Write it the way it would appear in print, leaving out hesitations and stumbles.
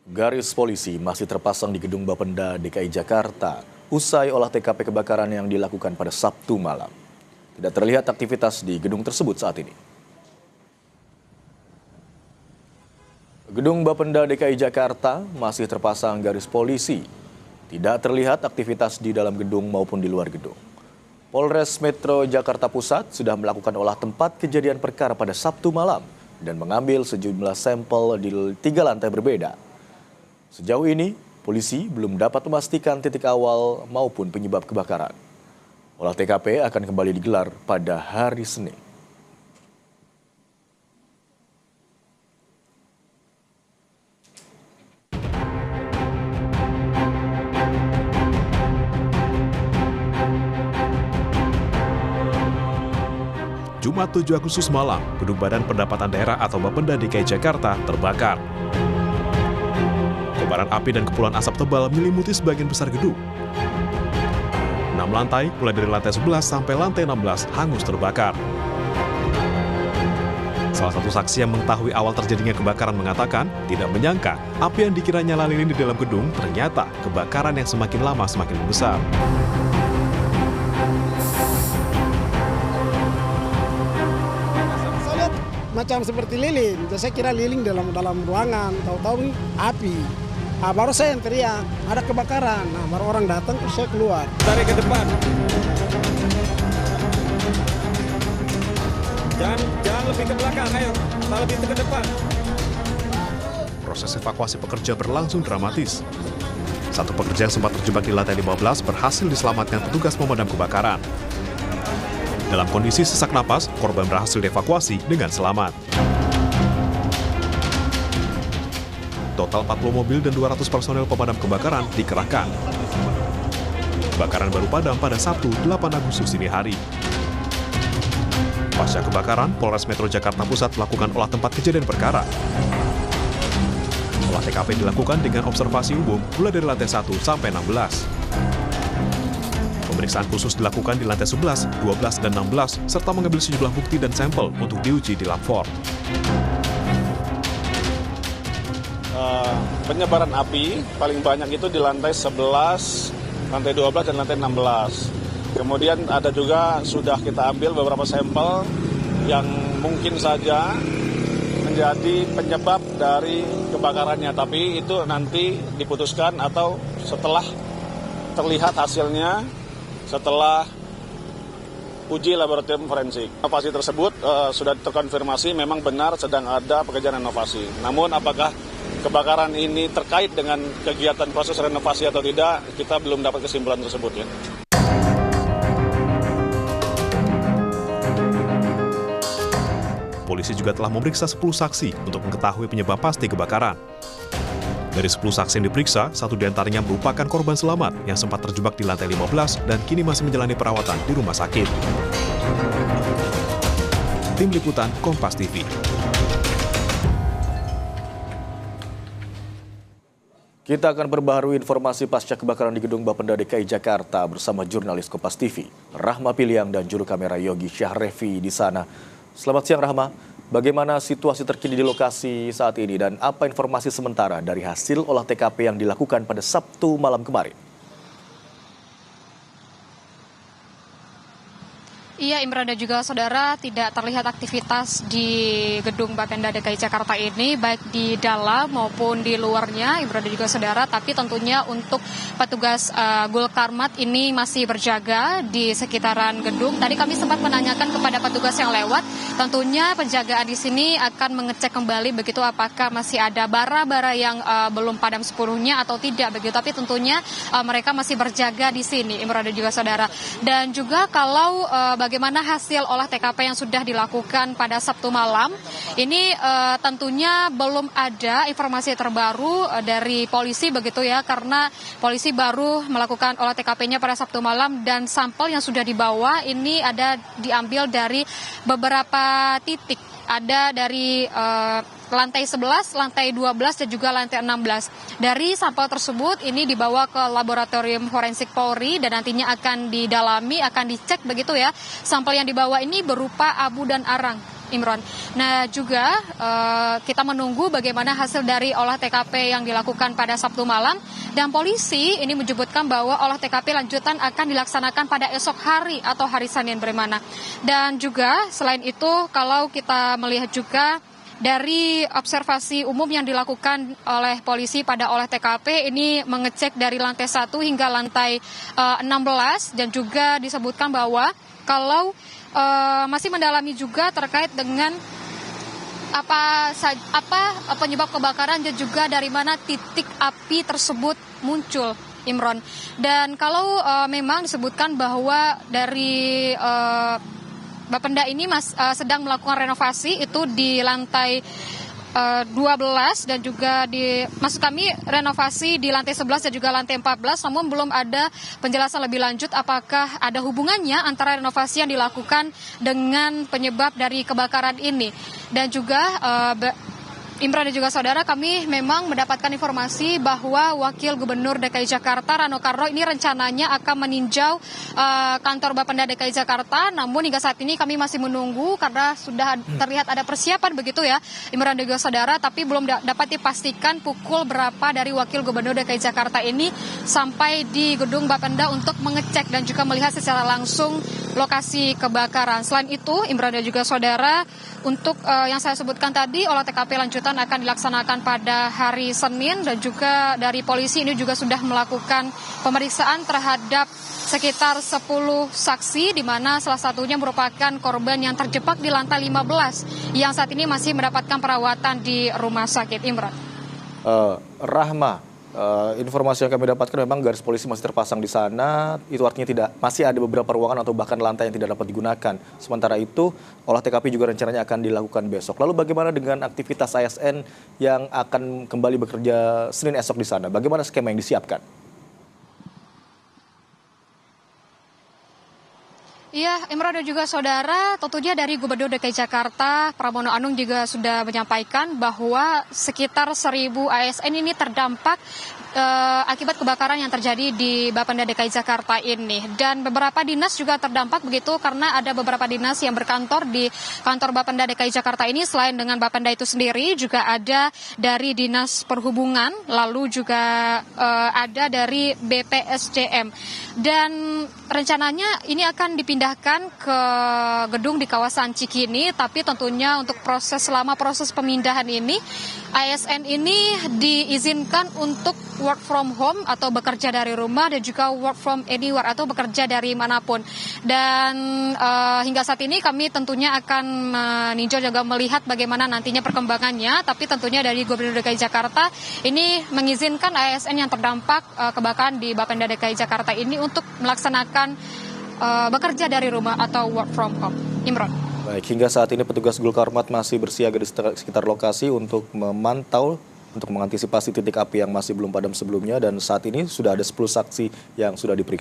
Garis polisi masih terpasang di gedung Bapenda DKI Jakarta usai olah TKP kebakaran yang dilakukan pada Sabtu malam. Tidak terlihat aktivitas di gedung tersebut saat ini. Gedung Bapenda DKI Jakarta masih terpasang garis polisi. Tidak terlihat aktivitas di dalam gedung maupun di luar gedung. Polres Metro Jakarta Pusat sudah melakukan olah tempat kejadian perkara pada Sabtu malam dan mengambil sejumlah sampel di 3 lantai berbeda. Sejauh ini, polisi belum dapat memastikan titik awal maupun penyebab kebakaran. Olah TKP akan kembali digelar pada hari Senin. Jumat 7 Agustus malam, Gedung Badan Pendapatan Daerah atau Bapenda DKI Jakarta terbakar. Kobaran api dan kepulan asap tebal menyelimuti sebagian besar gedung. 6 lantai, mulai dari lantai 11 sampai lantai 16, hangus terbakar. Salah satu saksi yang mengetahui awal terjadinya kebakaran mengatakan tidak menyangka api yang dikira nyala lilin di dalam gedung ternyata kebakaran yang semakin lama semakin membesar. Saya lihat macam seperti lilin, saya kira lilin dalam ruangan, tahu-tahu api. Baru saya yang teriak, ada kebakaran. Baru orang datang, terus saya keluar. Tarik ke depan. Jangan lebih ke belakang, ayo. Lebih ke depan. Proses evakuasi pekerja berlangsung dramatis. Satu pekerja yang sempat terjebak di lantai 15 berhasil diselamatkan petugas pemadam kebakaran. Dalam kondisi sesak napas, korban berhasil dievakuasi dengan selamat. Total 40 mobil dan 200 personel pemadam kebakaran dikerahkan. Kebakaran baru padam pada Sabtu 8 Agustus dini hari. Pasca kebakaran, Polres Metro Jakarta Pusat melakukan olah tempat kejadian perkara. Olah TKP dilakukan dengan observasi umum mulai dari lantai 1 sampai 16. Pemeriksaan khusus dilakukan di lantai 11, 12, dan 16, serta mengambil sejumlah bukti dan sampel untuk diuji di lab for. Penyebaran api paling banyak itu di lantai 11, lantai 12, dan lantai 16. Kemudian ada juga sudah kita ambil beberapa sampel yang mungkin saja menjadi penyebab dari kebakarannya. Tapi itu nanti diputuskan atau setelah terlihat hasilnya, setelah uji laboratorium forensik. Inovasi tersebut sudah terkonfirmasi memang benar sedang ada pekerjaan inovasi. Namun apakah kebakaran ini terkait dengan kegiatan proses renovasi atau tidak, kita belum dapat kesimpulan tersebut ya. Polisi juga telah memeriksa 10 saksi untuk mengetahui penyebab pasti kebakaran. Dari 10 saksi yang diperiksa, 1 diantaranya merupakan korban selamat yang sempat terjebak di lantai 15 dan kini masih menjalani perawatan di rumah sakit. Tim Liputan Kompas TV. Kita akan perbaharui informasi pasca kebakaran di gedung Bapenda DKI Jakarta bersama jurnalis Kompas TV, Rahma Piliang dan juru kamera Yogi Syahrevi di sana. Selamat siang Rahma, bagaimana situasi terkini di lokasi saat ini dan apa informasi sementara dari hasil olah TKP yang dilakukan pada Sabtu malam kemarin? Iya, Imran dan juga saudara, tidak terlihat aktivitas di gedung Bapenda DKI Jakarta ini, baik di dalam maupun di luarnya, Imran dan juga saudara. Tapi tentunya untuk petugas Gulkarmat ini masih berjaga di sekitaran gedung. Tadi kami sempat menanyakan kepada petugas yang lewat, tentunya penjagaan di sini akan mengecek kembali begitu apakah masih ada bara-bara yang belum padam sepenuhnya atau tidak begitu. Tapi tentunya mereka masih berjaga di sini, Imran dan juga saudara. Dan juga kalau bagaimana hasil olah TKP yang sudah dilakukan pada Sabtu malam. Ini tentunya belum ada informasi terbaru dari polisi begitu ya, karena polisi baru melakukan olah TKP-nya pada Sabtu malam dan sampel yang sudah dibawa ini ada diambil dari beberapa titik. Ada dari lantai 11, lantai 12, dan juga lantai 16. Dari sampel tersebut ini dibawa ke laboratorium forensik Polri dan nantinya akan didalami, akan dicek begitu ya. Sampel yang dibawa ini berupa abu dan arang. Imron. Nah juga kita menunggu bagaimana hasil dari olah TKP yang dilakukan pada Sabtu malam, dan polisi ini menyebutkan bahwa olah TKP lanjutan akan dilaksanakan pada esok hari atau hari Senin Bremana. Dan juga selain itu kalau kita melihat juga dari observasi umum yang dilakukan oleh polisi pada olah TKP ini mengecek dari lantai 1 hingga lantai 16, dan juga disebutkan bahwa kalau masih mendalami juga terkait dengan apa penyebab kebakaran dan juga dari mana titik api tersebut muncul, Imron. Dan kalau memang disebutkan bahwa dari Bapenda ini sedang melakukan renovasi itu di lantai 12 dan juga maksud kami renovasi di lantai 11 dan juga lantai 14, namun belum ada penjelasan lebih lanjut apakah ada hubungannya antara renovasi yang dilakukan dengan penyebab dari kebakaran ini. Dan juga Imran dan juga saudara, kami memang mendapatkan informasi bahwa Wakil Gubernur DKI Jakarta Rano Karno ini rencananya akan meninjau kantor Bapenda DKI Jakarta, namun hingga saat ini kami masih menunggu karena sudah terlihat ada persiapan begitu ya Imran dan juga saudara, tapi belum dapat dipastikan pukul berapa dari Wakil Gubernur DKI Jakarta ini sampai di gedung Bapenda untuk mengecek dan juga melihat secara langsung lokasi kebakaran. Selain itu Imran dan juga saudara, untuk yang saya sebutkan tadi, olah TKP lanjutan akan dilaksanakan pada hari Senin, dan juga dari polisi ini juga sudah melakukan pemeriksaan terhadap sekitar 10 saksi, di mana salah satunya merupakan korban yang terjebak di lantai 15 yang saat ini masih mendapatkan perawatan di rumah sakit. Imran. Rahma, informasi yang kami dapatkan memang garis polisi masih terpasang di sana. Itu artinya masih ada beberapa ruangan atau bahkan lantai yang tidak dapat digunakan. Sementara itu, olah TKP juga rencananya akan dilakukan besok. Lalu bagaimana dengan aktivitas ASN yang akan kembali bekerja Senin esok di sana? Bagaimana skema yang disiapkan? Iya, Imran dan juga saudara, tentunya dari Gubernur DKI Jakarta, Pramono Anung juga sudah menyampaikan bahwa sekitar 1.000 ASN ini terdampak akibat kebakaran yang terjadi di Bapenda DKI Jakarta ini. Dan beberapa dinas juga terdampak begitu, karena ada beberapa dinas yang berkantor di kantor Bapenda DKI Jakarta ini. Selain dengan Bapenda itu sendiri, juga ada dari Dinas Perhubungan, lalu juga ada dari BPSDM. Dan rencananya ini akan dipindahkan ke gedung di kawasan Cikini, tapi tentunya untuk selama proses pemindahan ini, ASN ini diizinkan untuk work from home atau bekerja dari rumah, dan juga work from anywhere atau bekerja dari manapun. Dan hingga saat ini kami tentunya akan meninjau juga melihat bagaimana nantinya perkembangannya, tapi tentunya dari Gubernur DKI Jakarta ini mengizinkan ASN yang terdampak kebakaran di Bapenda DKI Jakarta ini untuk melaksanakan bekerja dari rumah atau work from home. Imran. Baik, hingga saat ini petugas Gulkarmat masih bersiaga di sekitar lokasi untuk memantau, untuk mengantisipasi titik api yang masih belum padam sebelumnya, dan saat ini sudah ada 10 saksi yang sudah diperiksa.